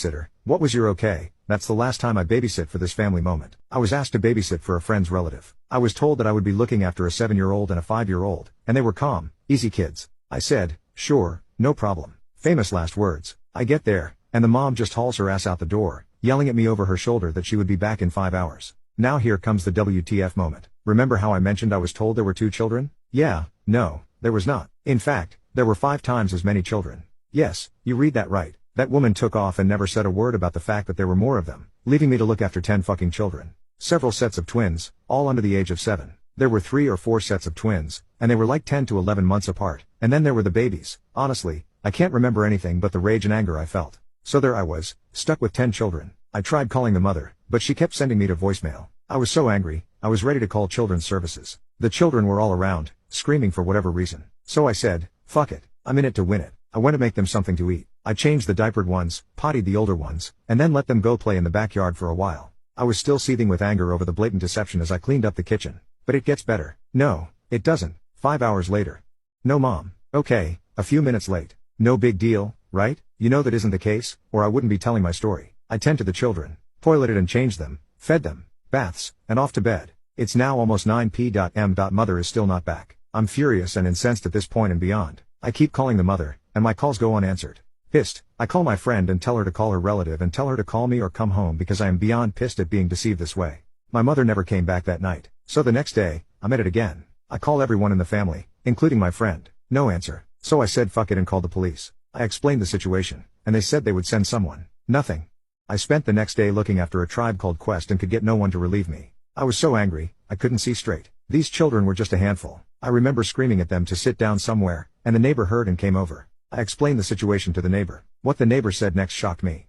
Sitter, what was your okay? That's the last time I babysit for this family moment. I was asked to babysit for a friend's relative. I was told that I would be looking after a 7-year-old and a 5-year-old, and they were calm, easy kids. I said, sure, no problem. Famous last words. I get there, and the mom just hauls her ass out the door, yelling at me over her shoulder that she would be back in 5 hours. Now here comes the WTF moment. Remember how I mentioned I was told there were 2 children? Yeah, no, there was not. In fact, there were 5 times as many children. Yes, you read that right. That woman took off and never said a word about the fact that there were more of them, leaving me to look after 10 fucking children. Several sets of twins, all under the age of 7. There were 3 or 4 sets of twins, and they were like 10 to 11 months apart, and then there were the babies. Honestly, I can't remember anything but the rage and anger I felt. So there I was, stuck with 10 children. I tried calling the mother, but she kept sending me to voicemail. I was so angry, I was ready to call children's services. The children were all around, screaming for whatever reason. So I said, fuck it, I'm in it to win it. I went to make them something to eat. I changed the diapered ones, pottied the older ones, and then let them go play in the backyard for a while. I was still seething with anger over the blatant deception as I cleaned up the kitchen. But it gets better. No, it doesn't. 5 hours later. No mom. Okay, a few minutes late. No big deal, right? You know that isn't the case, or I wouldn't be telling my story. I tend to the children, toileted and changed them, fed them, baths, and off to bed. It's now almost 9 p.m. Mother is still not back. I'm furious and incensed at this point and beyond. I keep calling the mother, and my calls go unanswered. Pissed, I call my friend and tell her to call her relative and tell her to call me or come home because I am beyond pissed at being deceived this way. My mother never came back that night, so the next day, I'm at it again. I call everyone in the family, including my friend. No answer. So I said fuck it and called the police. I explained the situation, and they said they would send someone. Nothing. I spent the next day looking after a tribe called Quest and could get no one to relieve me. I was so angry, I couldn't see straight. These children were just a handful. I remember screaming at them to sit down somewhere, and the neighbor heard and came over. I explained the situation to the neighbor. What the neighbor said next shocked me.